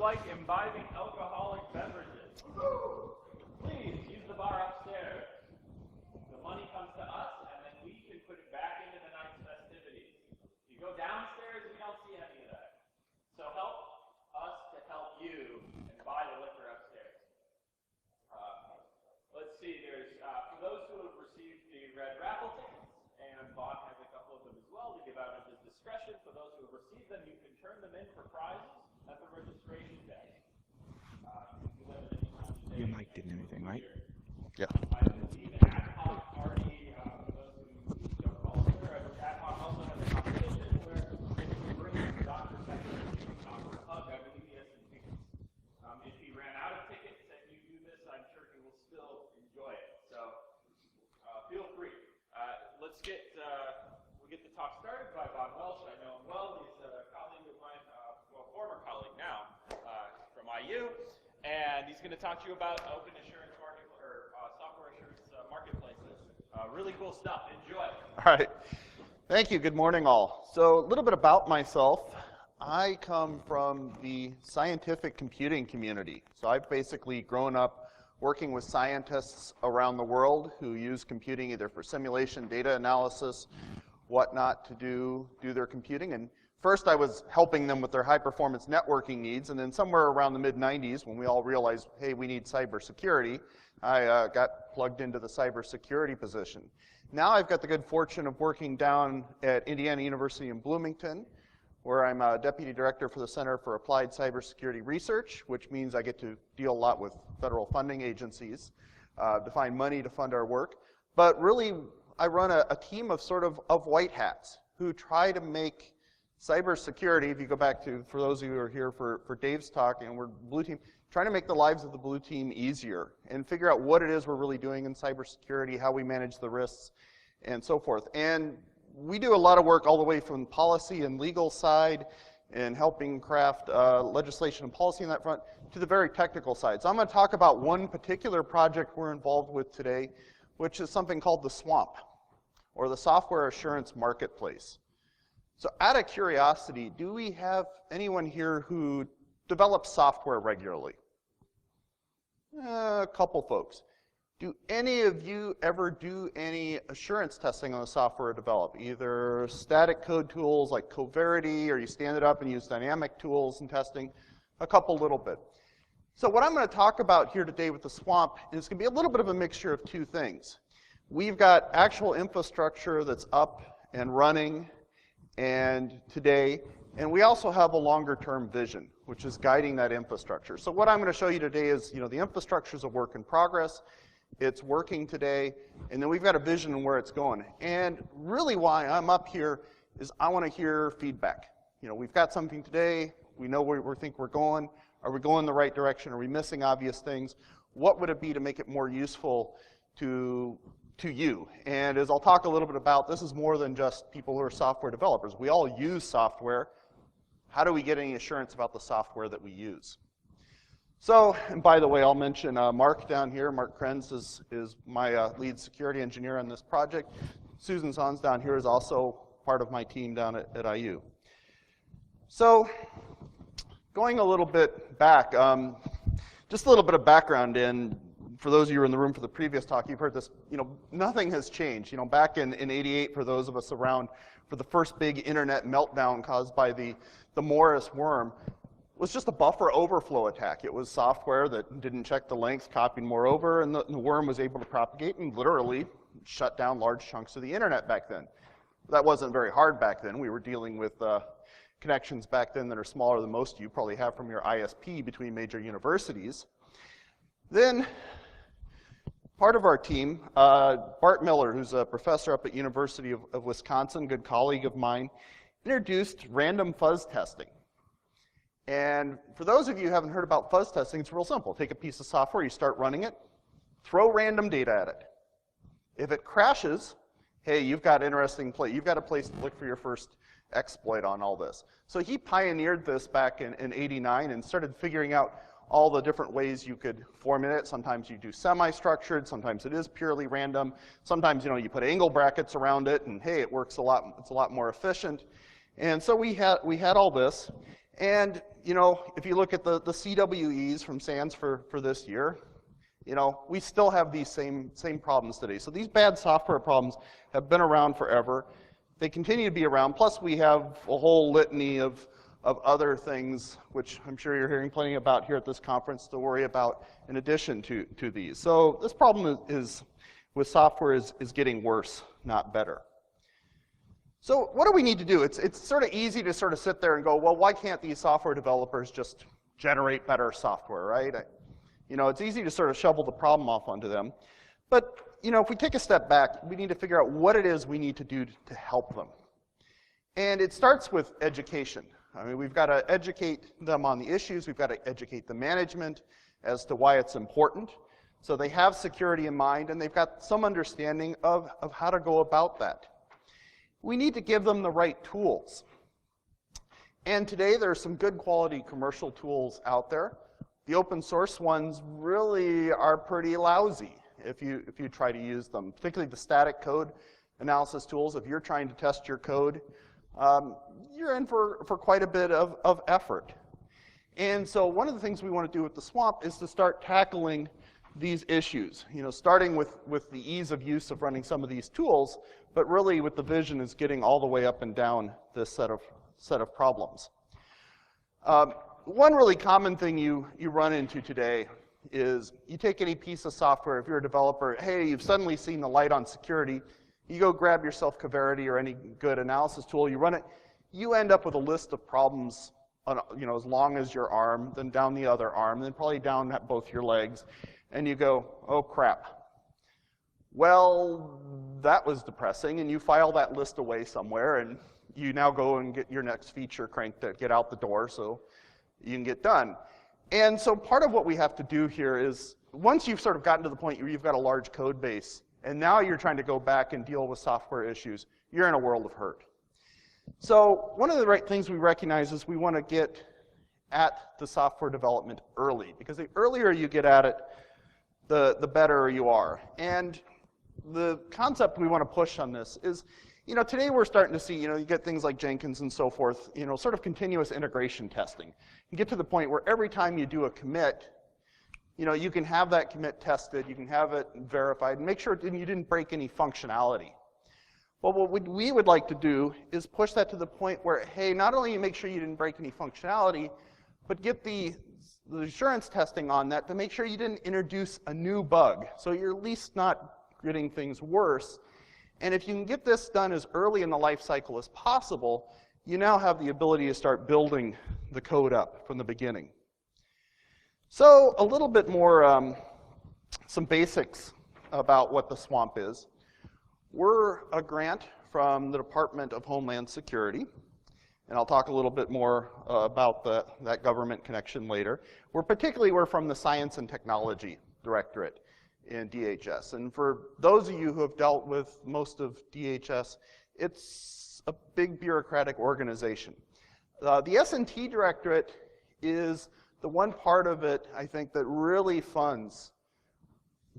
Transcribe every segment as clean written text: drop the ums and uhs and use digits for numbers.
like imbibing alcoholic beverages, please use the bar upstairs. The money comes to us, and then we can put it back into the night's festivities. If you go downstairs, we don't see any of that. So help us to help you and buy the liquor upstairs. Let's see, there's, for those who have received the red raffle tickets, and Bob has a couple of them as well to give out at his discretion. For those who have received them, you can turn them in for prizes at the registration desk. Your mic didn't anything, right? Yeah. I believe ad hoc already, for those who don't follow here, ad hoc also has a competition where if you bring Dr. Becker to offer a hug, I believe he has some tickets. If he ran out of tickets and you do this, I'm sure he will still enjoy it. So feel free. Let's get we'll get the talk started by Bob Welch. I know him well. He's a colleague of mine, well, former colleague now from IU, and he's going to talk to you about open assurance market or software assurance marketplaces. Really cool stuff. Enjoy. All right. Thank you. Good morning, all. So a little bit about myself. I come from the scientific computing community. So I've basically grown up working with scientists around the world who use computing either for simulation, data analysis, whatnot to do their computing. And first I was helping them with their high-performance networking needs, and then somewhere around the mid-90s when we all realized, hey, we need cybersecurity, I got plugged into the cybersecurity position. Now I've got the good fortune of working down at Indiana University in Bloomington, where I'm a deputy director for the Center for Applied Cybersecurity Research, which means I get to deal a lot with federal funding agencies to find money to fund our work. But really, I run a team of sort of white hats who try to make cybersecurity, if you go back to, for those of you who are here for Dave's talk, and we're blue team, trying to make the lives of the blue team easier and figure out what it is we're really doing in cybersecurity, how we manage the risks, and so forth. And we do a lot of work all the way from policy and legal side and helping craft legislation and policy on that front to the very technical side. So I'm going to talk about one particular project we're involved with today, which is something called the SWAMP, or the Software Assurance Marketplace. So out of curiosity, do we have anyone here who develops software regularly? A couple folks. Do any of you ever do any assurance testing on the software you develop? Either static code tools like Coverity, or you stand it up and use dynamic tools in testing? A couple little bit. So what I'm going to talk about here today with the SWAMP is going to be a little bit of a mixture of two things. We've got actual infrastructure that's up and running and today, and we also have a longer term vision, which is guiding that infrastructure. So what I'm going to show you today is, the infrastructure is a work in progress. It's working today, and then we've got a vision on where it's going. And really why I'm up here is I want to hear feedback. We've got something today, we know where we think we're going. Are we going the right direction? Are we missing obvious things? What would it be to make it more useful to you? And as I'll talk a little bit about, this is more than just people who are software developers. We all use software. How do we get any assurance about the software that we use? So, and by the way, I'll mention Mark down here. Mark Krenz is my lead security engineer on this project. Susan Sons down here is also part of my team down at IU. So, going a little bit back, just a little bit of background in, for those of you who were in the room for the previous talk, you've heard this, nothing has changed. Back in '88, for those of us around for the first big internet meltdown caused by the Morris worm, was just a buffer overflow attack. It was software that didn't check the length, copied more over, and the worm was able to propagate and literally shut down large chunks of the internet back then. That wasn't very hard back then. We were dealing with connections back then that are smaller than most of you probably have from your ISP between major universities. Then, part of our team, Bart Miller, who's a professor up at University of Wisconsin, good colleague of mine, introduced random fuzz testing. And for those of you who haven't heard about fuzz testing, it's real simple. Take a piece of software, you start running it, throw random data at it. If it crashes, hey, you've got you've got a place to look for your first exploit on all this. So he pioneered this back in '89 and started figuring out all the different ways you could formulate it. Sometimes you do semi-structured, sometimes it is purely random. Sometimes, you put angle brackets around it and hey, it works a lot, it's a lot more efficient. And so we had all this, and if you look at the CWEs from SANS for this year, we still have these same problems today. So these bad software problems have been around forever. They continue to be around. Plus, we have a whole litany of other things, which I'm sure you're hearing plenty about here at this conference, to worry about in addition to these. So this problem with software is getting worse, not better. So what do we need to do? It's sort of easy to sort of sit there and go, well, why can't these software developers just generate better software, right? It's easy to sort of shovel the problem off onto them. But, if we take a step back, we need to figure out what it is we need to do to help them. And it starts with education. I mean, we've got to educate them on the issues. We've got to educate the management as to why it's important. So they have security in mind, and they've got some understanding of how to go about that. We need to give them the right tools. And today there are some good quality commercial tools out there. The open source ones really are pretty lousy if you try to use them, particularly the static code analysis tools. If you're trying to test your code, you're in for quite a bit of effort. And so one of the things we want to do with the swamp is to start tackling these issues, starting with the ease of use of running some of these tools, but really with the vision is getting all the way up and down this set of problems. One really common thing you run into today is you take any piece of software, if you're a developer, hey, you've suddenly seen the light on security, you go grab yourself Coverity or any good analysis tool, you run it, you end up with a list of problems on, as long as your arm, then down the other arm, then probably down at both your legs, and you go, oh crap. Well, that was depressing, and you file that list away somewhere, and you now go and get your next feature cranked to get out the door so you can get done. And so part of what we have to do here is, once you've sort of gotten to the point where you've got a large code base, and now you're trying to go back and deal with software issues, you're in a world of hurt. So one of the right things we recognize is we want to get at the software development early, because the earlier you get at it, the better you are. And the concept we want to push on this is, today we're starting to see, you get things like Jenkins and so forth, sort of continuous integration testing. You get to the point where every time you do a commit, you can have that commit tested, you can have it verified, and make sure you didn't break any functionality. Well, what we would like to do is push that to the point where, hey, not only you make sure you didn't break any functionality, but get the assurance testing on that to make sure you didn't introduce a new bug. So you're at least not getting things worse. And if you can get this done as early in the life cycle as possible, you now have the ability to start building the code up from the beginning. So a little bit more, some basics about what the swamp is. We're a grant from the Department of Homeland Security, and I'll talk a little bit more about that government connection later. We're from the Science and Technology Directorate in DHS. And for those of you who have dealt with most of DHS, it's a big bureaucratic organization. The S&T Directorate is the one part of it, I think, that really funds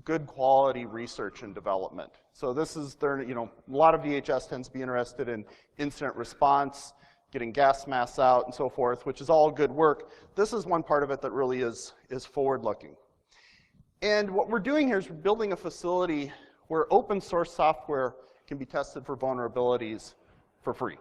good quality research and development. So this is their, a lot of DHS tends to be interested in incident response, getting gas masks out and so forth, which is all good work. This is one part of it that really is forward-looking. And what we're doing here is we're building a facility where open source software can be tested for vulnerabilities for free.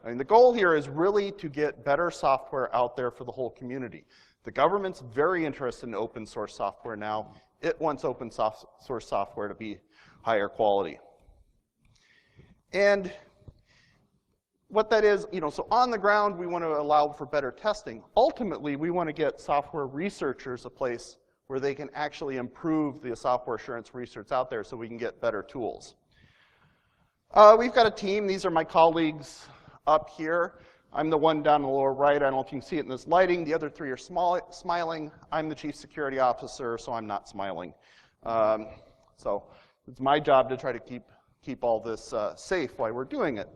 I mean, the goal here is really to get better software out there for the whole community. The government's very interested in open source software now. It wants open source software to be higher quality. And what that is, so on the ground, we want to allow for better testing. Ultimately, we want to get software researchers a place where they can actually improve the software assurance research out there so we can get better tools. We've got a team. These are my colleagues up here. I'm the one down in the lower right. I don't know if you can see it in this lighting. The other three are smiling. I'm the chief security officer, so I'm not smiling. So it's my job to try to keep all this safe while we're doing it.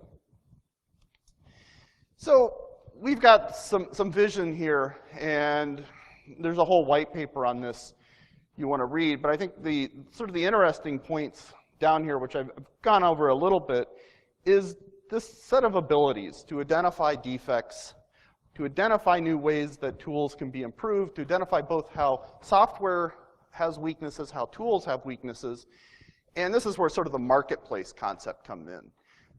So we've got some vision here, and there's a whole white paper on this you want to read, but I think the interesting points down here, which I've gone over a little bit, is this set of abilities to identify defects, to identify new ways that tools can be improved, to identify both how software has weaknesses, how tools have weaknesses, and this is where sort of the marketplace concept comes in.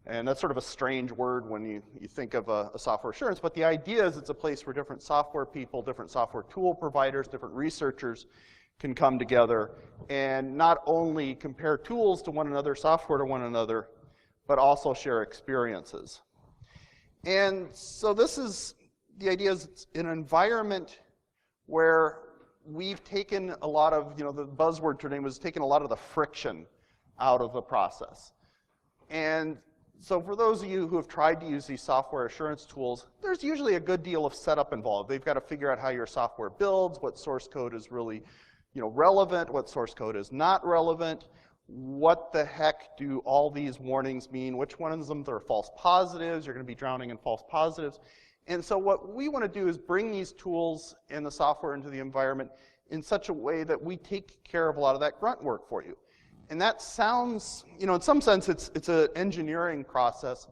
And that's sort of a strange word when you think of a software assurance, but the idea is it's a place where different software people, different software tool providers, different researchers can come together and not only compare tools to one another, software to one another, but also share experiences. And so this is, the idea is it's an environment where we've taken a lot of, the buzzword today was taking a lot of the friction out of the process. And so for those of you who have tried to use these software assurance tools, there's usually a good deal of setup involved. They've got to figure out how your software builds, what source code is really relevant, what source code is not relevant, what the heck do all these warnings mean, which ones of them are false positives, you're going to be drowning in false positives. And so what we want to do is bring these tools and the software into the environment in such a way that we take care of a lot of that grunt work for you. And that sounds, in some sense it's an engineering process,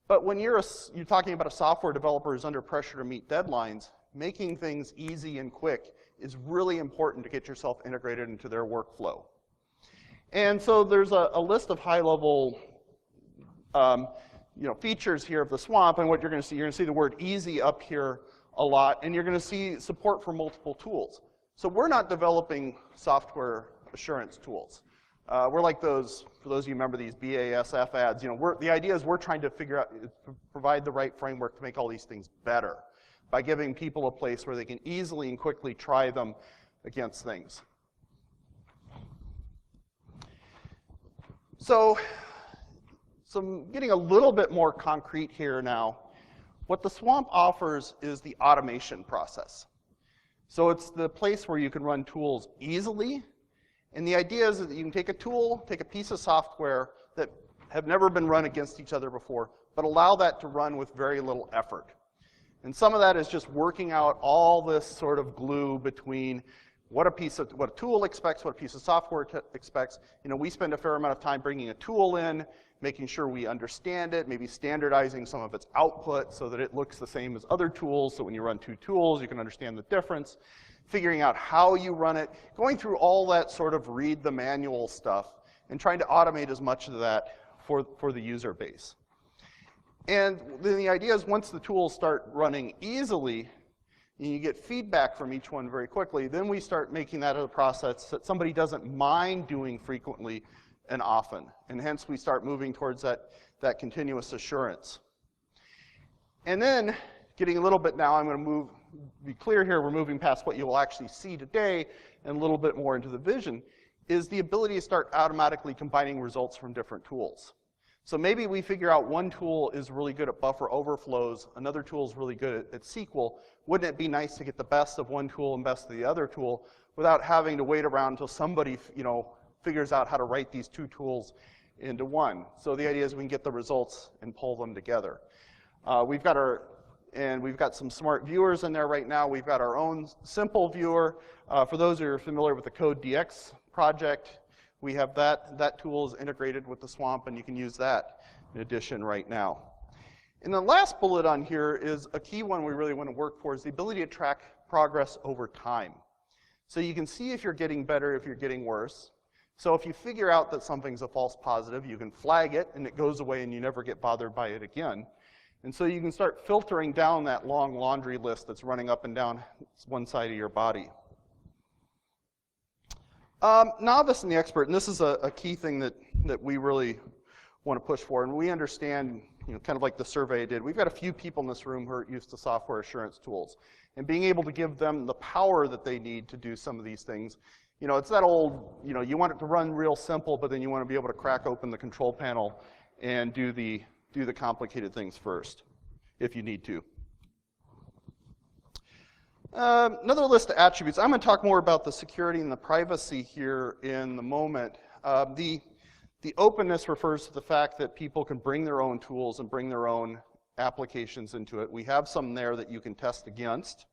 but when you're talking about a software developer who's under pressure to meet deadlines, making things easy and quick is really important to get yourself integrated into their workflow. And so there's a list of high-level features here of the swamp, and what you're going to see the word easy up here a lot, and you're going to see support for multiple tools. So we're not developing software assurance tools. We're like those, for those of you who remember these BASF ads, the idea is we're trying to provide the right framework to make all these things better by giving people a place where they can easily and quickly try them against things. So getting a little bit more concrete here now, what the swamp offers is the automation process. So it's the place where you can run tools easily. And the idea is that you can take a tool, take a piece of software that have never been run against each other before, but allow that to run with very little effort. And some of that is just working out all this sort of glue between what a tool expects, what a piece of software expects. We spend a fair amount of time bringing a tool in, making sure we understand it, maybe standardizing some of its output so that it looks the same as other tools, so when you run two tools, you can understand the difference. Figuring out how you run it, going through all that sort of read the manual stuff, and trying to automate as much of that for the user base. And then the idea is once the tools start running easily, and you get feedback from each one very quickly, then we start making that a process that somebody doesn't mind doing frequently and often. And hence we start moving towards that continuous assurance. And then, getting a little bit now, I'm going to be clear here, we're moving past what you will actually see today and a little bit more into the vision, is the ability to start automatically combining results from different tools. So maybe we figure out one tool is really good at buffer overflows, another tool is really good at SQL. Wouldn't it be nice to get the best of one tool and best of the other tool without having to wait around until somebody figures out how to write these two tools into one? So the idea is we can get the results and pull them together. We've got some smart viewers in there right now. We've got our own simple viewer. For those who are familiar with the Code DX project, we have that tool is integrated with the swamp, and you can use that in addition right now. And the last bullet on here is a key one we really want to work for, is the ability to track progress over time. So you can see if you're getting better, if you're getting worse. So if you figure out that something's a false positive, you can flag it, and it goes away, and you never get bothered by it again. And so you can start filtering down that long laundry list that's running up and down one side of your body. Novice and the expert, and this is a key thing that we really want to push for, and we understand, kind of like the survey I did, we've got a few people in this room who are used to software assurance tools, and being able to give them the power that they need to do some of these things. It's that old, you want it to run real simple, but then you want to be able to crack open the control panel and do the complicated things first, if you need to. Another list of attributes. I'm going to talk more about the security and the privacy here in the moment. The openness refers to the fact that people can bring their own tools and bring their own applications into it. We have some there that you can test against.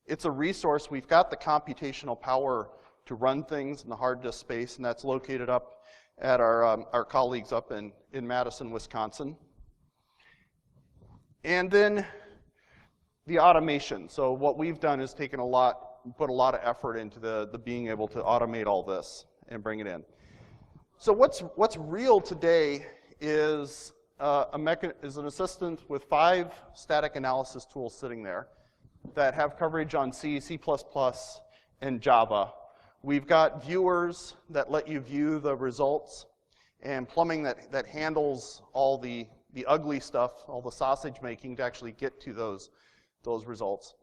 It's a resource. We've got the computational power to run things in the hard disk space, and that's located up at our colleagues up in Madison, Wisconsin. And then the automation. So what we've done is put a lot of effort into the being able to automate all this and bring it in. So what's real today is an assistant with 5 static analysis tools sitting there that have coverage on C, C++, and Java. We've got viewers that let you view the results, and plumbing that handles all the ugly stuff, all the sausage making to actually get to those results.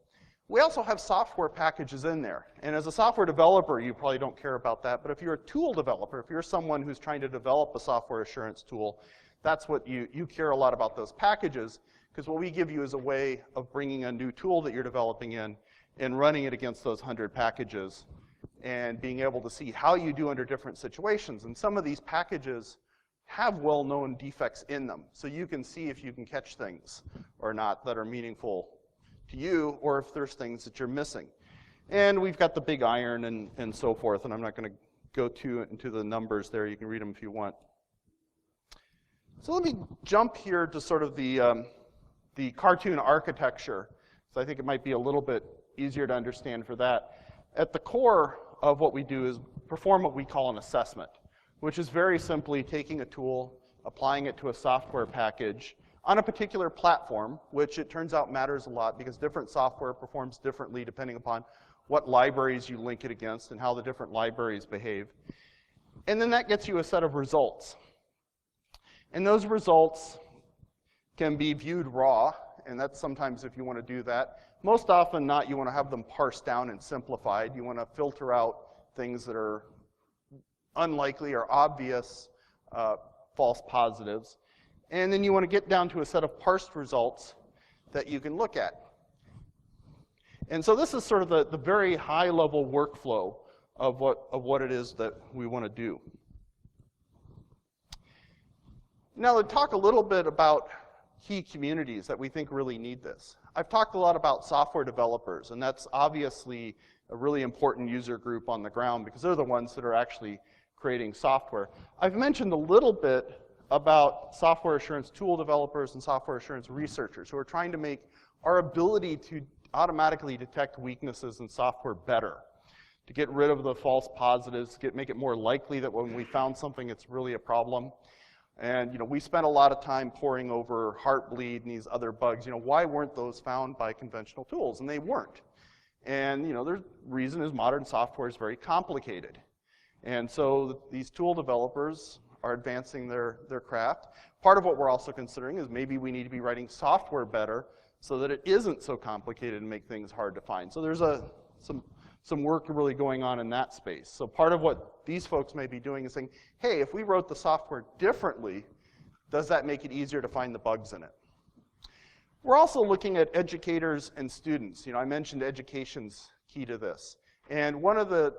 We also have software packages in there. And as a software developer, you probably don't care about that. But if you're a tool developer, if you're someone who's trying to develop a software assurance tool, that's what you care a lot about, those packages, because what we give you is a way of bringing a new tool that you're developing in and running it against those 100 packages and being able to see how you do under different situations. And some of these packages have well-known defects in them, so you can see if you can catch things or not that are meaningful to you, or if there's things that you're missing. And we've got the big iron and so forth, and I'm not going to go into the numbers there. You can read them if you want. So let me jump here to sort of the cartoon architecture, so I think it might be a little bit easier to understand for that. At the core of what we do is perform what we call an assessment, which is very simply taking a tool, applying it to a software package on a particular platform, which it turns out matters a lot because different software performs differently depending upon what libraries you link it against and how the different libraries behave. And then that gets you a set of results. And those results can be viewed raw, and that's sometimes if you want to do that. Most often not, you want to have them parsed down and simplified. You want to filter out things that are unlikely or obvious false positives. And then you want to get down to a set of parsed results that you can look at. And so this is sort of the very high-level workflow of what it is that we want to do. Now, to talk a little bit about key communities that we think really need this. I've talked a lot about software developers, and that's obviously a really important user group on the ground because they're the ones that are actually creating software. I've mentioned a little bit about software assurance tool developers and software assurance researchers who are trying to make our ability to automatically detect weaknesses in software better, to get rid of the false positives, make it more likely that when we found something, it's really a problem. And we spent a lot of time poring over Heartbleed and these other bugs. Why weren't those found by conventional tools? And they weren't. And the reason is modern software is very complicated. And so these tool developers are advancing their craft. Part of what we're also considering is maybe we need to be writing software better so that it isn't so complicated and make things hard to find. So there's some work really going on in that space. So part of what these folks may be doing is saying, hey, if we wrote the software differently, does that make it easier to find the bugs in it? We're also looking at educators and students. I mentioned education's key to this. And one of the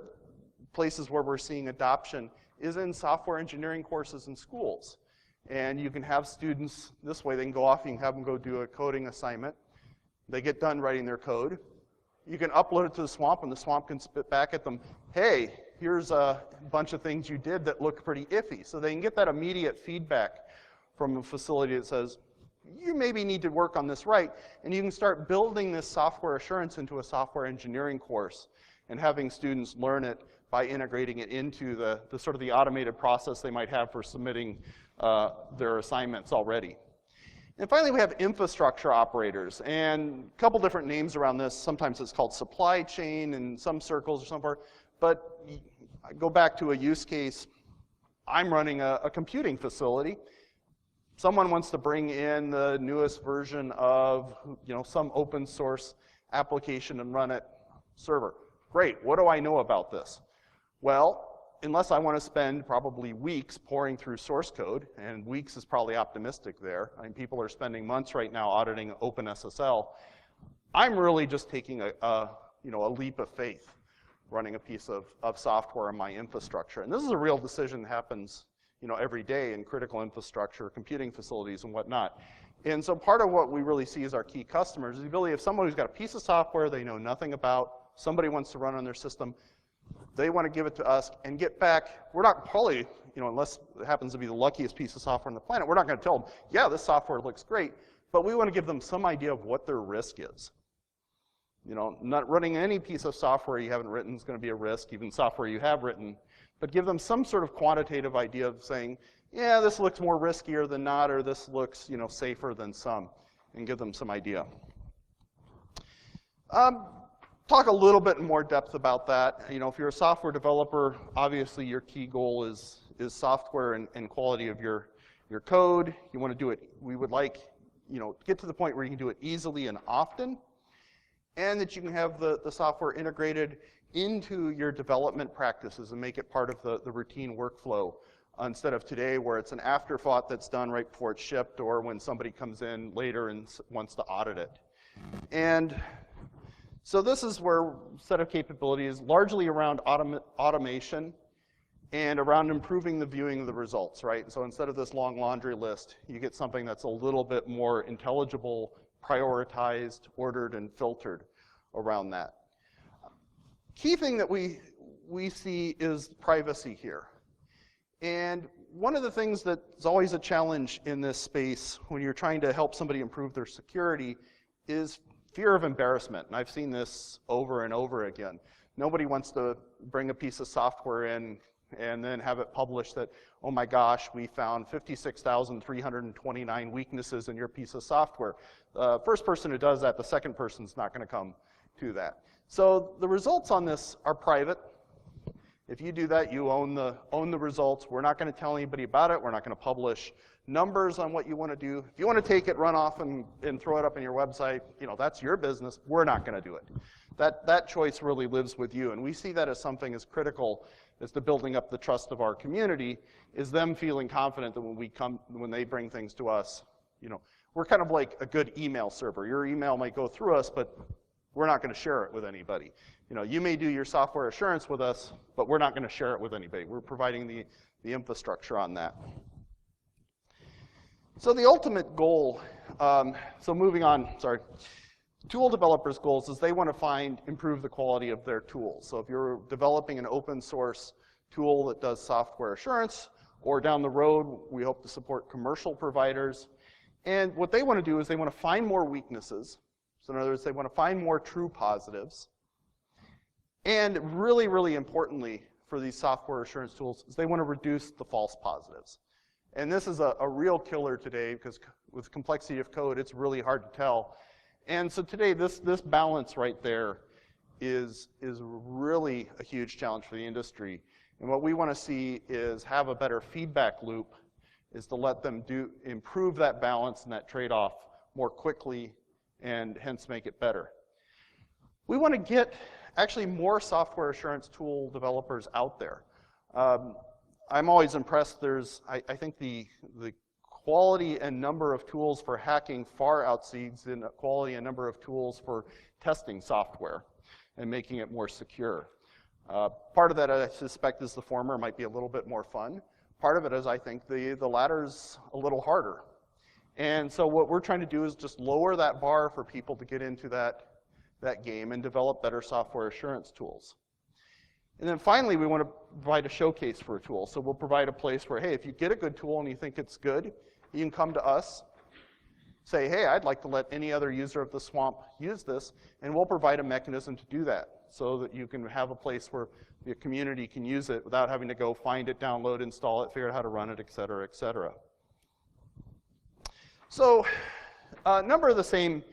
places where we're seeing adoption is in software engineering courses in schools. And you can have students, this way they can go off, you can have them go do a coding assignment. They get done writing their code. You can upload it to the Swamp, and the Swamp can spit back at them, hey, here's a bunch of things you did that look pretty iffy. So they can get that immediate feedback from a facility that says, you maybe need to work on this right. And you can start building this software assurance into a software engineering course and having students learn it by integrating it into the sort of the automated process they might have for submitting their assignments already. And finally, we have infrastructure operators, and a couple different names around this. Sometimes it's called supply chain in some circles or somewhere, but I go back to a use case. I'm running a computing facility. Someone wants to bring in the newest version of some open source application and run it server. Great, what do I know about this? Well, unless I want to spend probably weeks pouring through source code, and weeks is probably optimistic there. I mean, people are spending months right now auditing OpenSSL. I'm really just taking a leap of faith running a piece of software in my infrastructure. And this is a real decision that happens every day in critical infrastructure, computing facilities and whatnot. And so part of what we really see as our key customers is the ability of someone who's got a piece of software they know nothing about, somebody wants to run on their system, they want to give it to us and get back. We're not probably, unless it happens to be the luckiest piece of software on the planet, we're not going to tell them, yeah, this software looks great. but we want to give them some idea of what their risk is. You know, not running any piece of software you haven't written is going to be a risk, even software you have written, but give them some sort of quantitative idea of saying, yeah, this looks more riskier than not, or this looks, you know, safer than some, and give them some idea. Talk a little bit in more depth about that. You know, if you're a software developer, obviously your key goal is software and quality of your code. You want to do it, we would like, you know, get to the point where you can do it easily and often, and that you can have the software integrated into your development practices and make it part of the routine workflow, instead of today where it's an afterthought that's done right before it's shipped or when somebody comes in later and wants to audit it. And so this is where set of capabilities largely around automation and around improving the viewing of the results, right? So instead of this long laundry list, you get something that's a little bit more intelligible, prioritized, ordered, and filtered around that. Key thing that we see is privacy here. And one of the things that's always a challenge in this space when you're trying to help somebody improve their security is fear of embarrassment. And I've seen this over and over again. Nobody wants to bring a piece of software in and then have it published that, oh my gosh, we found 56,329 weaknesses in your piece of software. First person who does that, the second person's not going to come to that. So the results on this are private. If you do that, you own the results. We're not going to tell anybody about it. We're not going to publish numbers on what you want to do. If you want to take it, run off and throw it up on your website, you know, that's your business. We're not going to do it. That choice really lives with you. And we see that as something as critical as to building up the trust of our community, is them feeling confident that when they bring things to us, you know, we're kind of like a good email server. Your email might go through us, but we're not going to share it with anybody. You know, you may do your software assurance with us, but we're not going to share it with anybody. We're providing the infrastructure on that. So the ultimate goal, so moving on, sorry. Tool developers' goals is they want to improve the quality of their tools. So if you're developing an open source tool that does software assurance, or down the road, we hope to support commercial providers. And what they want to do is they want to find more weaknesses. So in other words, they want to find more true positives. And really, really importantly for these software assurance tools is they want to reduce the false positives. And this is a real killer today because with complexity of code, it's really hard to tell. And so today, this balance right there is really a huge challenge for the industry. And what we want to see is have a better feedback loop, is to let them improve that balance and that trade-off more quickly and hence make it better. We want to get actually more software assurance tool developers out there. I'm always impressed. I think the quality and number of tools for hacking far exceeds the quality and number of tools for testing software and making it more secure. Part of that, I suspect, is the former might be a little bit more fun. Part of it is, I think, the latter's a little harder. And so what we're trying to do is just lower that bar for people to get into that game and develop better software assurance tools. And then finally, we want to provide a showcase for a tool. So we'll provide a place where, hey, if you get a good tool and you think it's good, you can come to us, say, hey, I'd like to let any other user of the swamp use this, and we'll provide a mechanism to do that so that you can have a place where the community can use it without having to go find it, download, install it, figure out how to run it, et cetera, et cetera. So a number of the same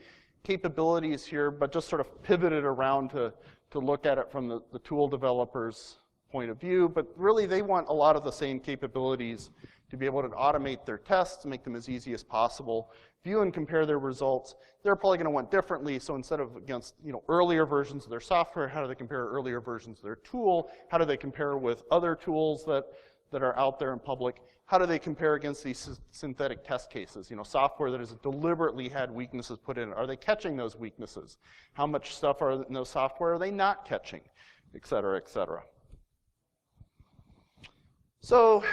capabilities here, but just sort of pivoted around to look at it from the tool developer's point of view. But really, they want a lot of the same capabilities to be able to automate their tests, make them as easy as possible, view and compare their results. They're probably going to want differently. So instead of against earlier versions of their software, how do they compare earlier versions of their tool? How do they compare with other tools that are out there in public? How do they compare against these synthetic test cases? Software that has deliberately had weaknesses put in. Are they catching those weaknesses? How much stuff are in those software are they not catching? Et cetera, et cetera. So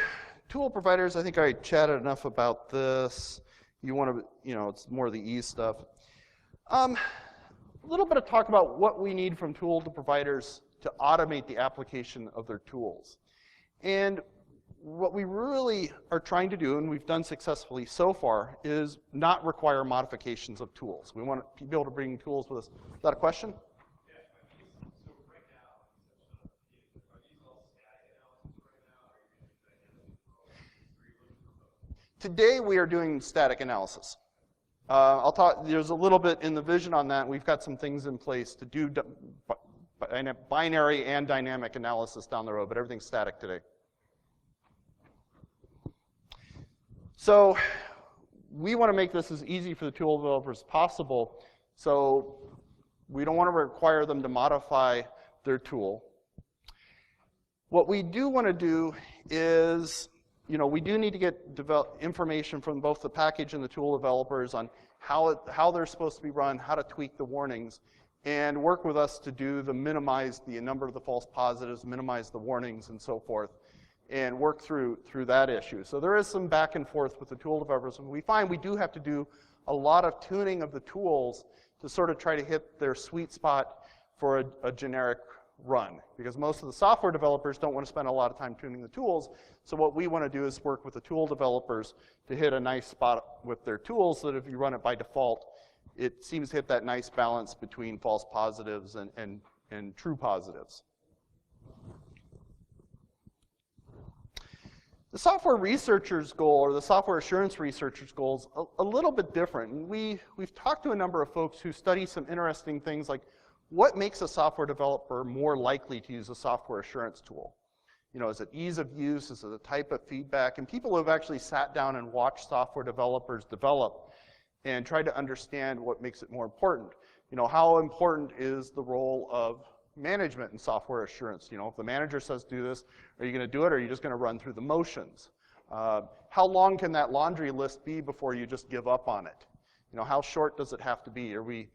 tool providers, I think I chatted enough about this. You want to, it's more of the E stuff. A little bit of talk about what we need from tool providers to automate the application of their tools. And what we really are trying to do, and we've done successfully so far, is not require modifications of tools. We want to be able to bring tools with us. Is that a question? Today we are doing static analysis. I'll talk, there's a little bit in the vision on that. We've got some things in place to do binary and dynamic analysis down the road, but everything's static today. So we want to make this as easy for the tool developers as possible. So we don't want to require them to modify their tool. What we do want to do is, we do need to get information from both the package and the tool developers on how they're supposed to be run, how to tweak the warnings, and work with us to minimize the number of the false positives, minimize the warnings, and so forth, and work through that issue. So there is some back and forth with the tool developers. And we find we do have to do a lot of tuning of the tools to sort of try to hit their sweet spot for a generic run, because most of the software developers don't want to spend a lot of time tuning the tools. So what we want to do is work with the tool developers to hit a nice spot with their tools, so that if you run it by default, it seems to hit that nice balance between false positives and true positives. The software researcher's goal, or the software assurance researcher's goal, is a little bit different. And we've talked to a number of folks who study some interesting things like what makes a software developer more likely to use a software assurance tool. Is it ease of use? Is it the type of feedback? And people who have actually sat down and watched software developers develop and tried to understand what makes it more important. How important is the role of management in software assurance? If the manager says do this, are you going to do it, or are you just going to run through the motions? How long can that laundry list be before you just give up on it? How short does it have to be? Are we,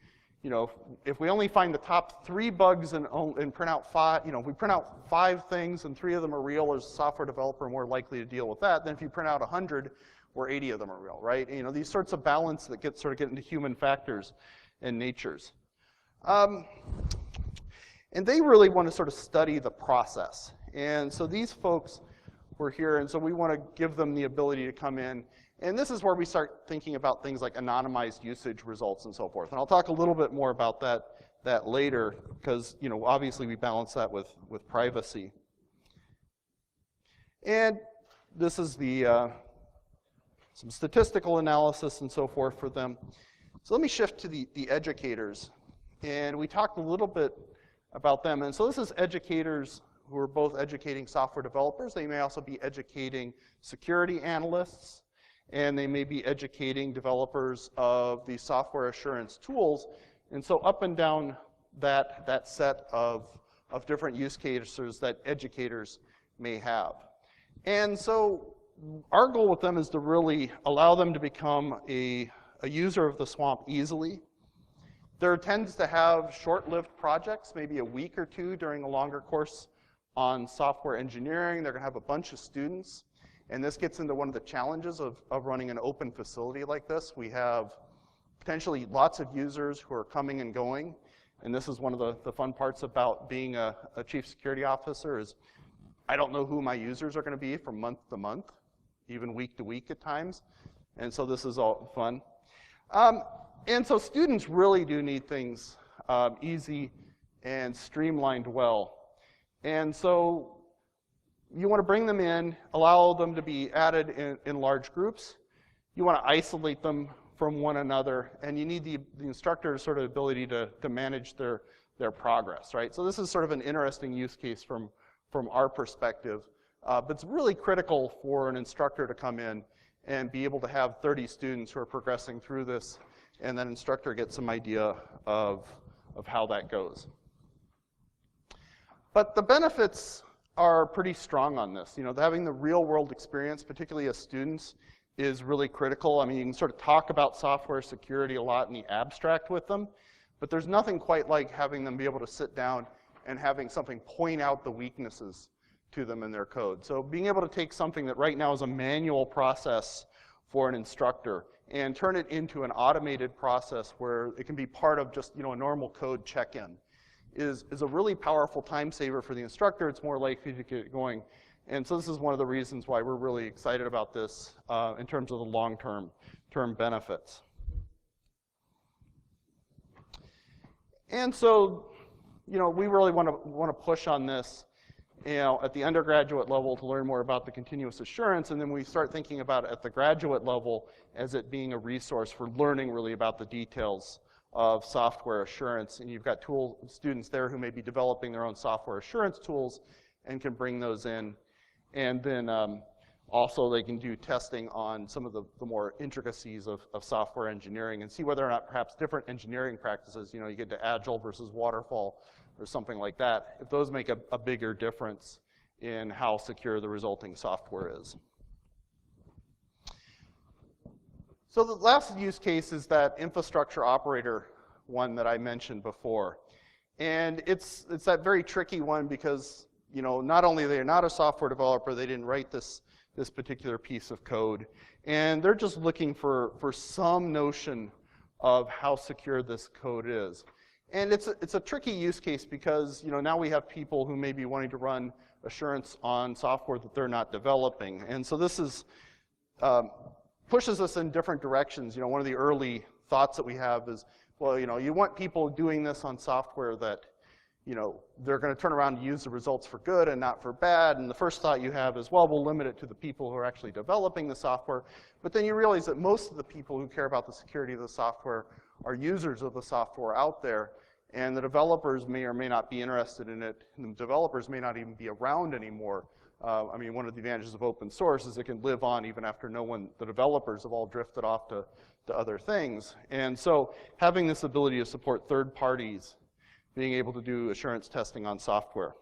if we only find the top 3 bugs and print out 5, if we print out 5 things and 3 of them are real, as a software developer more likely to deal with that than if you print out 100 where 80 of them are real, right? These sorts of balance that sort of get into human factors and natures. And they really want to sort of study the process. And so these folks were here, and so we want to give them the ability to come in. And this is where we start thinking about things like anonymized usage results and so forth. And I'll talk a little bit more about that later, because obviously we balance that with privacy. And this is the some statistical analysis and so forth for them. So let me shift to the educators. And we talked a little bit about them. And so this is educators who are both educating software developers. They may also be educating security analysts, and they may be educating developers of the software assurance tools. And so up and down that set of different use cases that educators may have. And so our goal with them is to really allow them to become a user of the swamp easily. There tends to have short-lived projects, maybe a week or 2 during a longer course on software engineering. They're going to have a bunch of students. And this gets into one of the challenges of running an open facility like this. We have potentially lots of users who are coming and going. And this is one of the fun parts about being a chief security officer is I don't know who my users are going to be from month to month, even week to week at times. And so this is all fun. And so students really do need things easy and streamlined well. And so you want to bring them in, allow them to be added in large groups. You want to isolate them from one another, and you need the instructor's sort of ability to manage their progress, right? So this is sort of an interesting use case from our perspective, but it's really critical for an instructor to come in and be able to have 30 students who are progressing through this, and that instructor gets some idea of how that goes. But the benefits are pretty strong on this. Having the real world experience, particularly as students, is really critical. I mean, you can sort of talk about software security a lot in the abstract with them, but there's nothing quite like having them be able to sit down and having something point out the weaknesses to them in their code. So being able to take something that right now is a manual process for an instructor and turn it into an automated process where it can be part of just a normal code check-in is a really powerful time saver for the instructor. It's more likely to get going, And so this is one of the reasons why we're really excited about this in terms of the long-term benefits. And so, we really want to push on this, at the undergraduate level to learn more about the continuous assurance, and then we start thinking about it at the graduate level as it being a resource for learning really about the details of software assurance. And you've got students there who may be developing their own software assurance tools and can bring those in. And then also they can do testing on some of the more intricacies of software engineering and see whether or not perhaps different engineering practices, you get to Agile versus Waterfall or something like that, if those make a bigger difference in how secure the resulting software is. So the last use case is that infrastructure operator one that I mentioned before. And it's that very tricky one because not only are they not a software developer, they didn't write this particular piece of code, and they're just looking for some notion of how secure this code is. And it's a tricky use case because now we have people who may be wanting to run assurance on software that they're not developing, and so this is pushes us in different directions. One of the early thoughts that we have is, well, you want people doing this on software that they're going to turn around and use the results for good and not for bad. And the first thought you have is, well, we'll limit it to the people who are actually developing the software. But then you realize that most of the people who care about the security of the software are users of the software out there. And the developers may or may not be interested in it. And the developers may not even be around anymore. One of the advantages of open source is it can live on even after the developers have all drifted off to other things. And so having this ability to support third parties, being able to do assurance testing on software.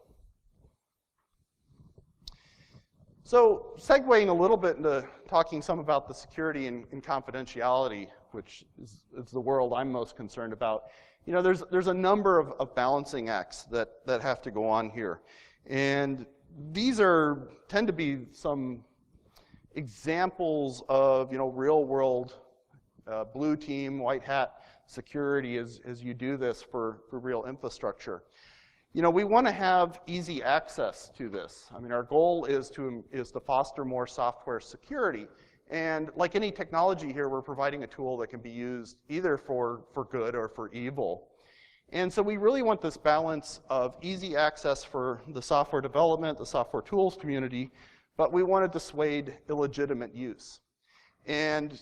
So segueing a little bit into talking some about the security and confidentiality, which is the world I'm most concerned about. There's a number of balancing acts that have to go on here. And these tend to be some examples of real world blue team, white hat security as you do this for real infrastructure. We want to have easy access to this. Our goal is to foster more software security. And like any technology here, we're providing a tool that can be used either for good or for evil. And so we really want this balance of easy access for the software development, the software tools community, but we want to dissuade illegitimate use. And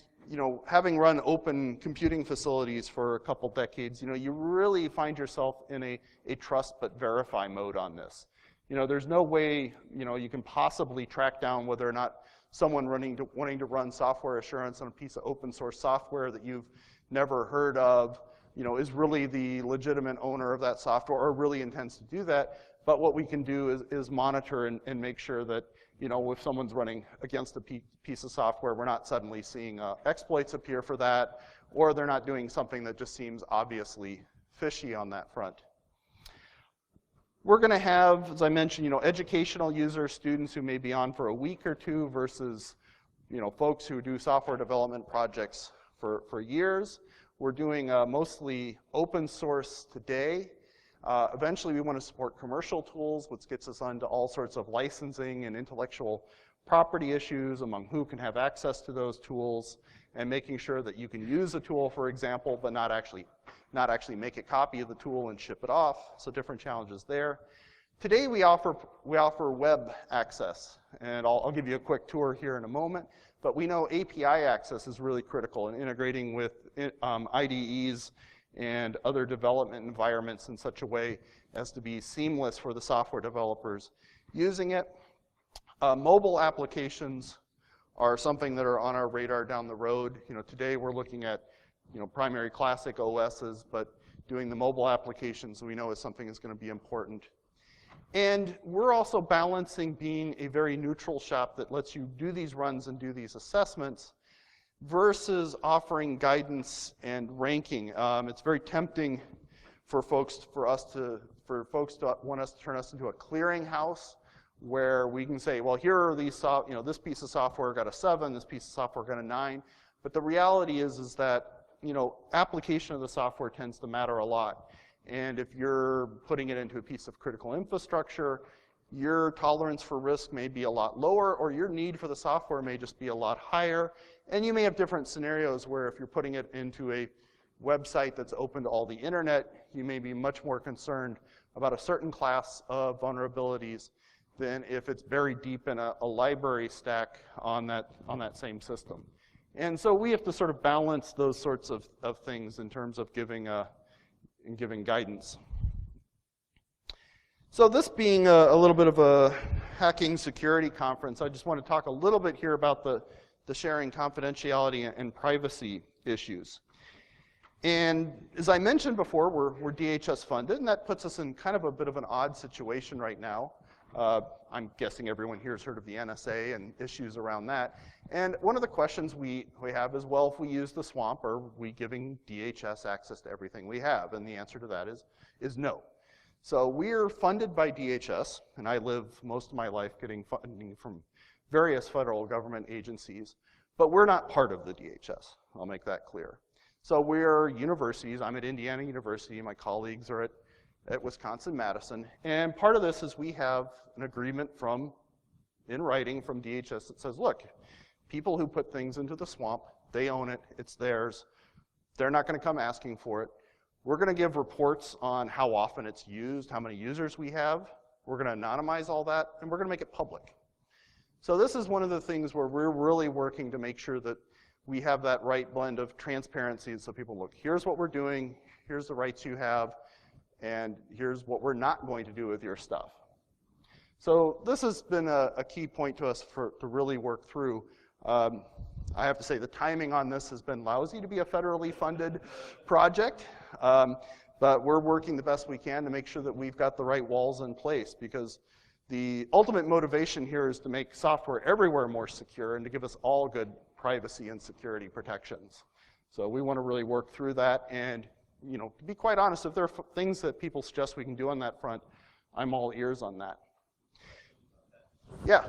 having run open computing facilities for a couple decades, you really find yourself in a trust but verify mode on this. There's no way, you can possibly track down whether or not someone wanting to run software assurance on a piece of open source software that you've never heard of, is really the legitimate owner of that software or really intends to do that. But what we can do is monitor and make sure that if someone's running against a piece of software, we're not suddenly seeing exploits appear for that, or they're not doing something that just seems obviously fishy on that front. We're going to have, as I mentioned, educational users, students who may be on for a week or two versus, folks who do software development projects for years. We're doing mostly open source today. Eventually, we want to support commercial tools, which gets us onto all sorts of licensing and intellectual property issues among who can have access to those tools, and making sure that you can use a tool, for example, but not actually make a copy of the tool and ship it off. So different challenges there. Today, we offer web access, and I'll give you a quick tour here in a moment. But we know API access is really critical in integrating with IDEs and other development environments in such a way as to be seamless for the software developers using it. Mobile applications are something that are on our radar down the road. Today we're looking at primary classic OSs, but doing the mobile applications we know is something that's going to be important. And we're also balancing being a very neutral shop that lets you do these runs and do these assessments versus offering guidance and ranking. It's very tempting for folks to want us to turn us into a clearinghouse where we can say, well, here are these, this piece of software got a 7, this piece of software got a 9. But the reality is that application of the software tends to matter a lot. And if you're putting it into a piece of critical infrastructure, your tolerance for risk may be a lot lower, or your need for the software may just be a lot higher. And you may have different scenarios where if you're putting it into a website that's open to all the internet, you may be much more concerned about a certain class of vulnerabilities than if it's buried deep in a library stack on that same system. And so we have to sort of balance those sorts of things in terms of giving guidance. So this being a little bit of a hacking security conference, I just want to talk a little bit here about the sharing confidentiality and privacy issues. And as I mentioned before, we're DHS funded, and that puts us in kind of a bit of an odd situation right now. I'm guessing everyone here has heard of the NSA and issues around that. And one of the questions we have is, well, if we use the swamp, are we giving DHS access to everything we have? And the answer to that is no. So we're funded by DHS, and I live most of my life getting funding from various federal government agencies, but we're not part of the DHS. I'll make that clear. So we're universities. I'm at Indiana University. My colleagues are at Wisconsin-Madison. And part of this is we have an agreement in writing from DHS that says, look, people who put things into the swamp, they own it, it's theirs. They're not going to come asking for it. We're going to give reports on how often it's used, how many users we have. We're going to anonymize all that, and we're going to make it public. So this is one of the things where we're really working to make sure that we have that right blend of transparency so people look, here's what we're doing, here's the rights you have, and here's what we're not going to do with your stuff. So this has been a key point to us to really work through. I have to say the timing on this has been lousy to be a federally funded project, but we're working the best we can to make sure that we've got the right walls in place, because the ultimate motivation here is to make software everywhere more secure and to give us all good privacy and security protections. So we want to really work through that, and to be quite honest, if there are things that people suggest we can do on that front, I'm all ears on that. Yeah.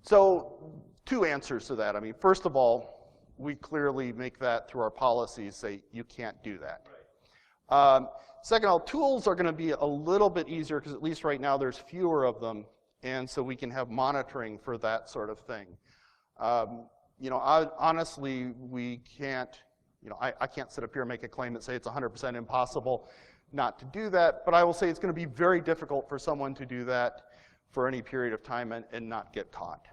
So two answers to that. I mean, first of all, we clearly make that through our policies say you can't do that. Right. Second of all, tools are going to be a little bit easier because at least right now there's fewer of them, and so we can have monitoring for that sort of thing. Honestly, we can't, I can't sit up here and make a claim and say it's 100% impossible not to do that, but I will say it's going to be very difficult for someone to do that for any period of time and not get caught.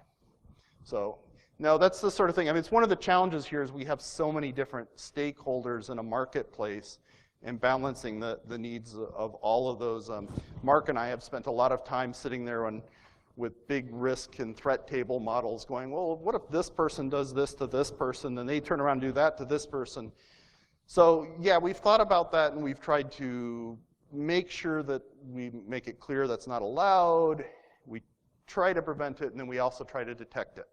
So, no, that's the sort of thing. I mean, it's one of the challenges here is we have so many different stakeholders in a marketplace and balancing the needs of all of those. Mark and I have spent a lot of time sitting there with big risk and threat table models going, well, what if this person does this to this person, and they turn around and do that to this person? So, yeah, we've thought about that, and we've tried to make sure that we make it clear that's not allowed. We try to prevent it, and then we also try to detect it.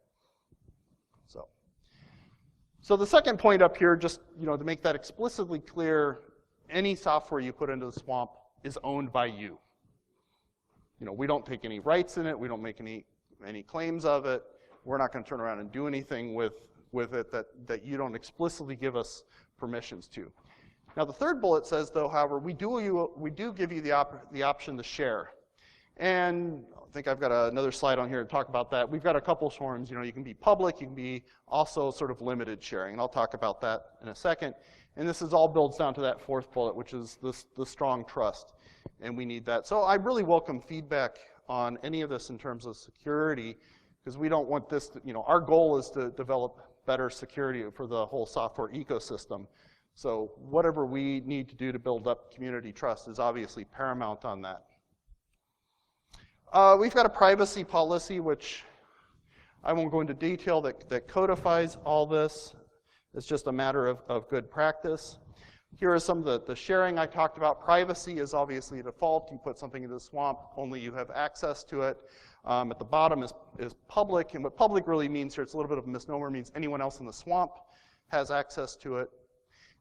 So the second point up here, just to make that explicitly clear, any software you put into the swamp is owned by you. We don't take any rights in it. We don't make any claims of it. We're not going to turn around and do anything with it that you don't explicitly give us permissions to. Now the third bullet says, though, however, we do give you the option to share. And I think I've got another slide on here to talk about that. We've got a couple forms. You can be public, you can be also sort of limited sharing, and I'll talk about that in a second. And this all builds down to that fourth bullet, which is the strong trust, and we need that. So I really welcome feedback on any of this in terms of security, because we don't want this to, our goal is to develop better security for the whole software ecosystem. So whatever we need to do to build up community trust is obviously paramount on that. We've got a privacy policy, which I won't go into detail, that codifies all this. It's just a matter of good practice. Here are some of the sharing I talked about. Privacy is obviously a default. You put something into the swamp, only you have access to it. At the bottom is public, and what public really means here, it's a little bit of a misnomer, means anyone else in the swamp has access to it.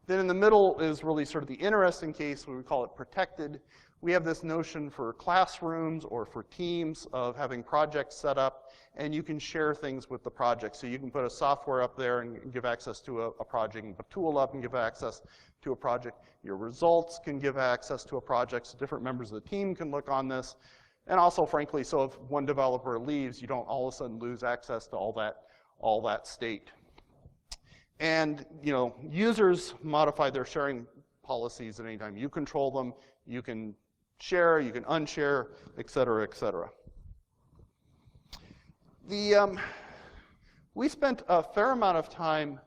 Then in the middle is really sort of the interesting case, where we call it protected. We have this notion for classrooms or for teams of having projects set up, and you can share things with the project. So you can put a software up there and give access to a project, and put a tool up and give access to a project. Your results can give access to a project, so different members of the team can look on this. And also, frankly, so if one developer leaves, you don't all of a sudden lose access to all that state. And users modify their sharing policies at any time. You control them. You can share, you can unshare, et cetera, et cetera. We spent a fair amount of time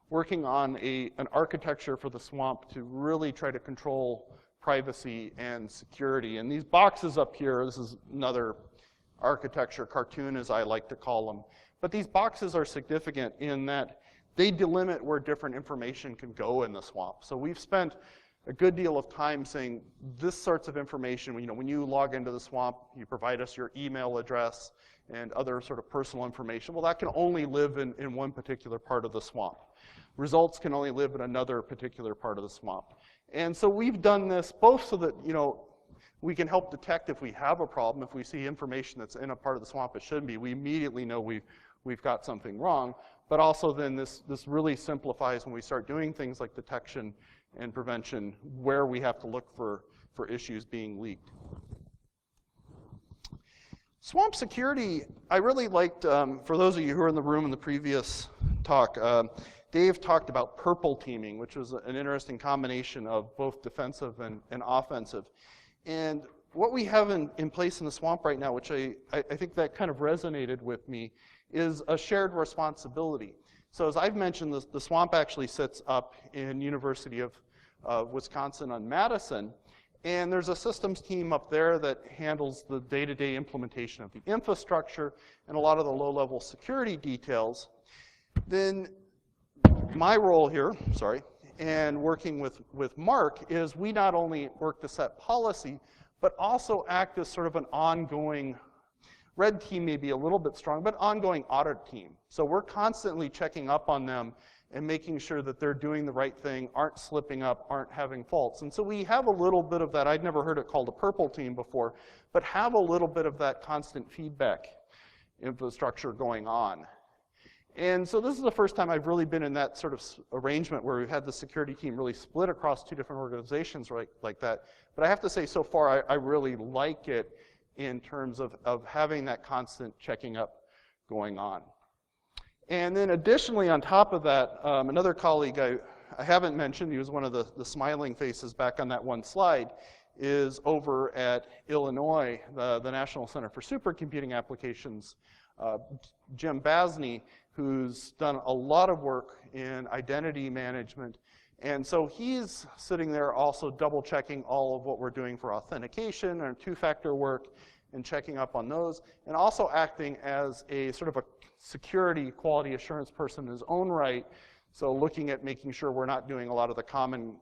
working on an architecture for the swamp to really try to control privacy and security. And these boxes up here, this is another architecture cartoon, as I like to call them. But these boxes are significant in that they delimit where different information can go in the swamp. So we've spent a good deal of time saying this sorts of information, when you log into the swamp, you provide us your email address and other sort of personal information. Well, that can only live in one particular part of the swamp. Results can only live in another particular part of the swamp. And so we've done this both so that, we can help detect if we have a problem. If we see information that's in a part of the swamp it shouldn't be, we immediately know we've got something wrong. But also then this really simplifies when we start doing things like detection and prevention, where we have to look for issues being leaked. Swamp security, I really liked, for those of you who were in the room in the previous talk, Dave talked about purple teaming, which was an interesting combination of both defensive and offensive. And what we have in place in the swamp right now, which I think that kind of resonated with me, is a shared responsibility. So as I've mentioned, the swamp actually sits up in University of Wisconsin on Madison. And there's a systems team up there that handles the day-to-day implementation of the infrastructure and a lot of the low-level security details. Then my role here, and working with Mark, is we not only work to set policy, but also act as sort of an ongoing, red team may be a little bit strong, but ongoing audit team. So we're constantly checking up on them and making sure that they're doing the right thing, aren't slipping up, aren't having faults. And so we have a little bit of that. I'd never heard it called a purple team before, but have a little bit of that constant feedback infrastructure going on. And so this is the first time I've really been in that sort of arrangement where we've had the security team really split across two different organizations like that. But I have to say, so far, I really like it in terms of having that constant checking up going on. And then additionally, on top of that, another colleague I haven't mentioned, he was one of the smiling faces back on that one slide, is over at Illinois, the National Center for Supercomputing Applications, Jim Basney, who's done a lot of work in identity management. And so he's sitting there also double checking all of what we're doing for authentication and two-factor work and checking up on those, and also acting as a sort of a security quality assurance person in his own right. So looking at making sure we're not doing a lot of the common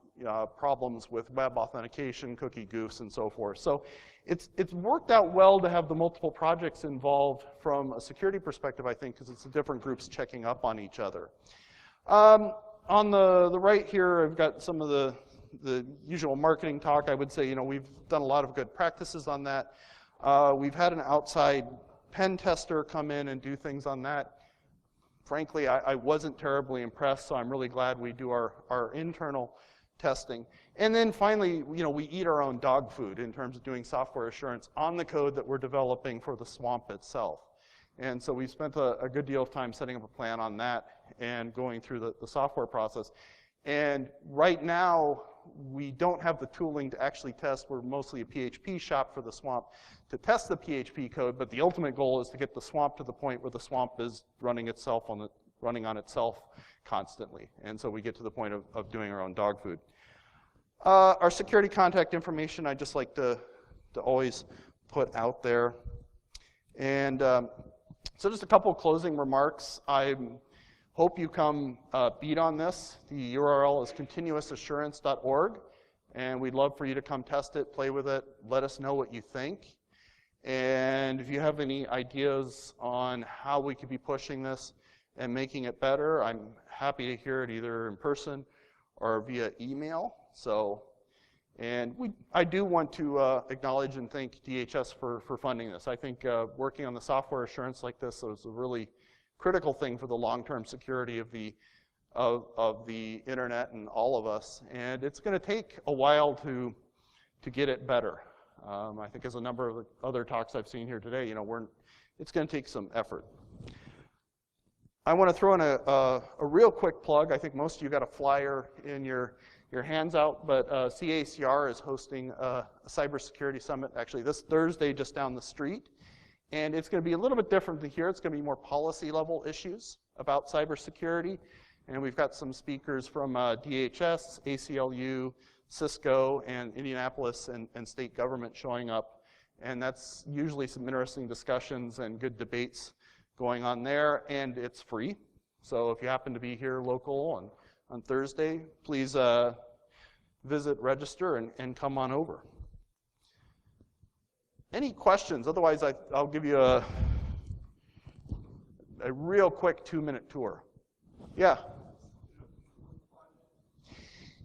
problems with web authentication, cookie goofs, and so forth. So it's worked out well to have the multiple projects involved from a security perspective, I think, because it's the different groups checking up on each other. On the right here, I've got some of the usual marketing talk. I would say, we've done a lot of good practices on that. We've had an outside pen tester come in and do things on that. Frankly, I wasn't terribly impressed, so I'm really glad we do our internal testing. And then finally, we eat our own dog food in terms of doing software assurance on the code that we're developing for the swamp itself. And so we've spent a good deal of time setting up a plan on that and going through the software process. And right now, we don't have the tooling to actually test. We're mostly a PHP shop for the swamp to test the PHP code, but the ultimate goal is to get the swamp to the point where the swamp is running on itself constantly. And so we get to the point of doing our own dog food. Our security contact information, I just like to always put out there. And so just a couple closing remarks. I hope you come beat on this. The URL is continuousassurance.org, and we'd love for you to come test it, play with it, let us know what you think. And if you have any ideas on how we could be pushing this and making it better, I'm happy to hear it either in person or via email. So, and I do want to acknowledge and thank DHS for funding this. I think working on the software assurance like this is a really critical thing for the long-term security of the internet and all of us. And it's going to take a while to get it better. I think as a number of other talks I've seen here today, it's going to take some effort. I want to throw in a real quick plug. I think most of you got a flyer in your hands out, but CACR is hosting a cybersecurity summit actually this Thursday just down the street. And it's going to be a little bit different than here. It's going to be more policy level issues about cybersecurity. And we've got some speakers from DHS, ACLU, Cisco, and Indianapolis and state government showing up. And that's usually some interesting discussions and good debates going on there. And it's free. So if you happen to be here local on Thursday, please visit, register, and come on over. Any questions? Otherwise, I'll give you a real quick 2-minute tour. Yeah.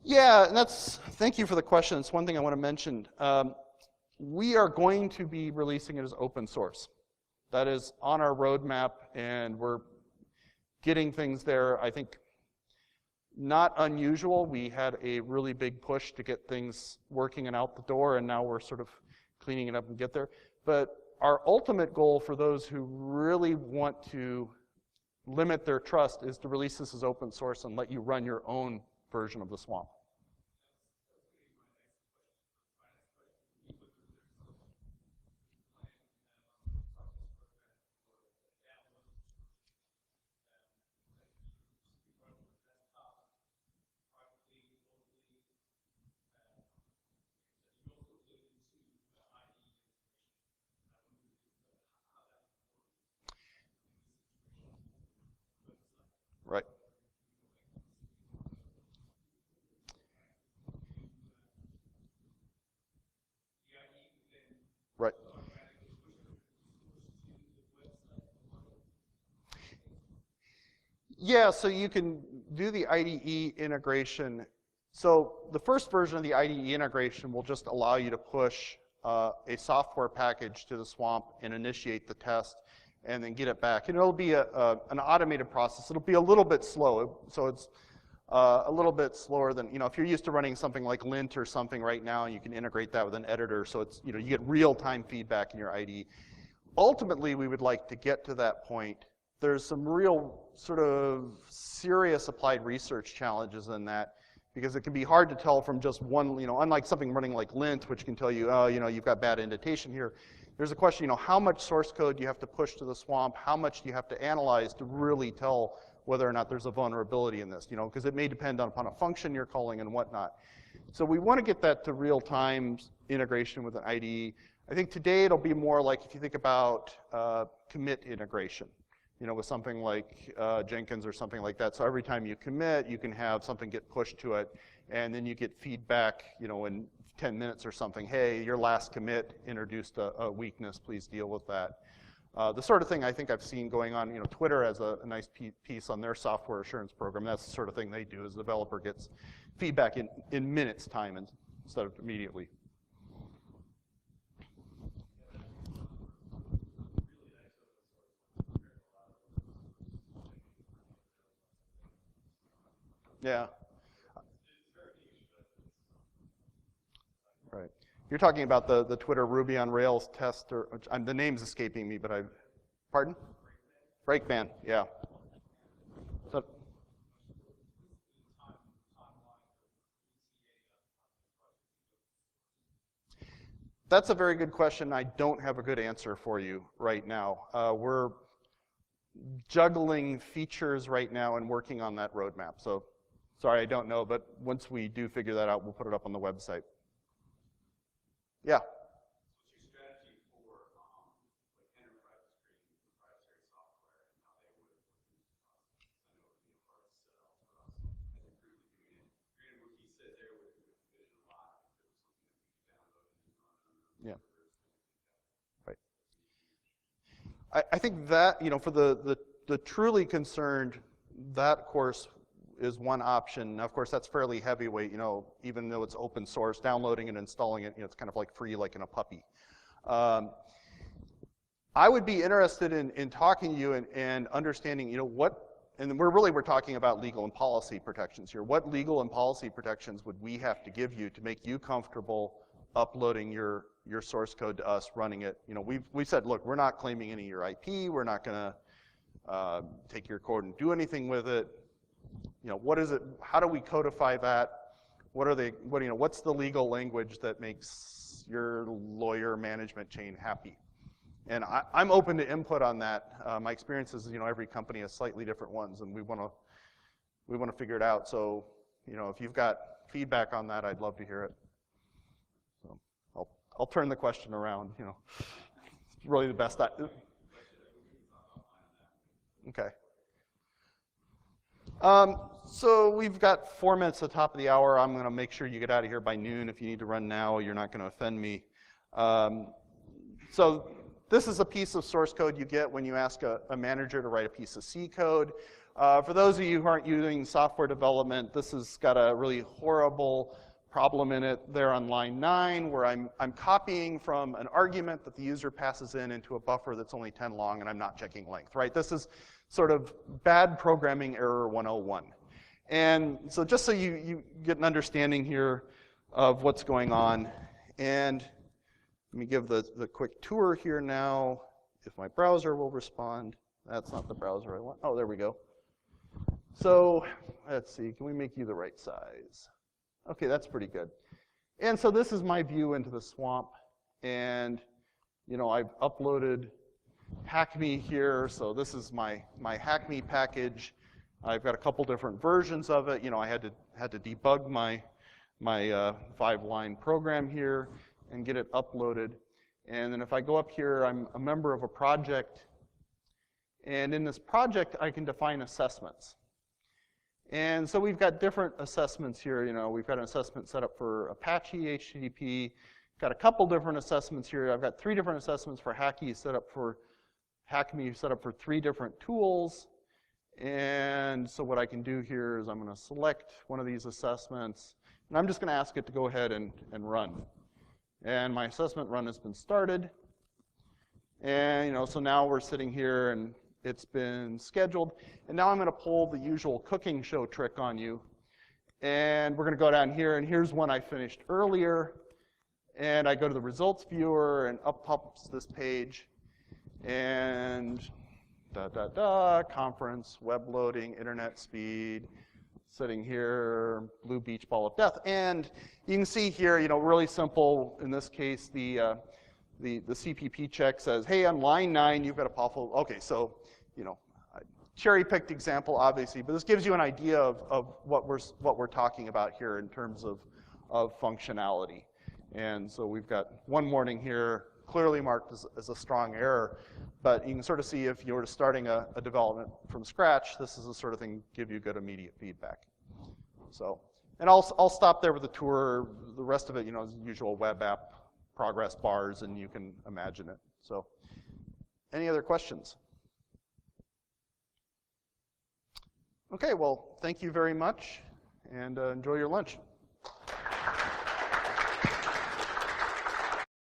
Yeah, and thank you for the question. It's one thing I want to mention. We are going to be releasing it as open source. That is on our roadmap, and we're getting things there. I think not unusual. We had a really big push to get things working and out the door, and now we're sort of cleaning it up and get there. But our ultimate goal for those who really want to limit their trust is to release this as open source and let you run your own version of the swamp. Right. Right. Yeah, so you can do the IDE integration. So the first version of the IDE integration will just allow you to push a software package to the swamp and initiate the test and then get it back. And it'll be an automated process. It'll be a little bit slow. So it's a little bit slower than, if you're used to running something like lint or something right now, you can integrate that with an editor. So it's, you get real-time feedback in your IDE. Ultimately, we would like to get to that point. There's some real sort of serious applied research challenges in that, because it can be hard to tell from just one, unlike something running like lint, which can tell you, oh, you've got bad indentation here. There's a question, how much source code do you have to push to the swamp? How much do you have to analyze to really tell whether or not there's a vulnerability in this? Because it may depend upon a function you're calling and whatnot. So we want to get that to real-time integration with an IDE. I think today it'll be more like if you think about commit integration, with something like Jenkins or something like that. So every time you commit, you can have something get pushed to it, and then you get feedback, in 10 minutes or something. Hey, your last commit introduced a weakness. Please deal with that. The sort of thing I think I've seen going on, Twitter has a nice piece on their software assurance program. That's the sort of thing they do, is the developer gets feedback in minutes time instead of immediately. Yeah. Right. You're talking about the Twitter Ruby on Rails test, or the name's escaping me, but pardon? Breakman, yeah. So, that's a very good question. I don't have a good answer for you right now. We're juggling features right now and working on that roadmap. So, sorry, I don't know, but once we do figure that out, we'll put it up on the website. Yeah. What's your strategy for like enterprise creating proprietary software and how they would I know it would be a hard sell for us as a group doing it. Granted, what he said there would fit in a lot if it was something that we could download and just run on. Yeah. Right. I think that, for the truly concerned, that course one option. Now, of course, that's fairly heavyweight, even though it's open source, downloading and installing it, it's kind of like free, like in a puppy. I would be interested in talking to you and understanding, and we're talking about legal and policy protections here. What legal and policy protections would we have to give you to make you comfortable uploading your source code to us, running it? We said, look, we're not claiming any of your IP. We're not going to take your code and do anything with it. What is it? How do we codify that? What's the legal language that makes your lawyer management chain happy? And I'm open to input on that. My experience is, every company has slightly different ones, and we want to figure it out. So, if you've got feedback on that, I'd love to hear it. So I'll turn the question around. It's really the best. Okay. So we've got 4 minutes at the top of the hour. I'm going to make sure you get out of here by noon. If you need to run now, you're not going to offend me. So this is a piece of source code you get when you ask a manager to write a piece of C code. For those of you who aren't using software development, this has got a really horrible problem in it there on line 9, where I'm copying from an argument that the user passes into a buffer that's only 10 long, and I'm not checking length, right? This is sort of bad programming error 101. And so just so you get an understanding here of what's going on, and let me give the quick tour here now, if my browser will respond. That's not the browser I want. Oh, there we go. So let's see, can we make you the right size? Okay, that's pretty good. And so this is my view into the swamp. And, I've uploaded hackme here. So this is my hackme package. I've got a couple different versions of it. I had to debug my 5-line program here and get it uploaded. And then if I go up here, I'm a member of a project. And in this project, I can define assessments. And so we've got different assessments here. We've got an assessment set up for Apache HTTP. Got a couple different assessments here. I've got 3 different assessments for hackme set up for 3 different tools. And so what I can do here is I'm going to select one of these assessments, and I'm just going to ask it to go ahead and run. And my assessment run has been started. And so now we're sitting here and it's been scheduled. And now I'm going to pull the usual cooking show trick on you. And we're going to go down here, and here's one I finished earlier. And I go to the results viewer, and up pops this page. And conference, web loading, internet speed, sitting here, blue beach ball of death. And you can see here, really simple. In this case, the CPP check says, hey, on line 9, you've got a powerful. Okay, so, cherry-picked example, obviously, but this gives you an idea of what we're talking about here in terms of functionality. And so we've got one warning here, clearly marked as a strong error, but you can sort of see if you were starting a development from scratch, this is the sort of thing give you good immediate feedback. So, and I'll stop there with the tour. The rest of it, is the usual web app progress bars, and you can imagine it. So, any other questions? Okay, well, thank you very much, and enjoy your lunch.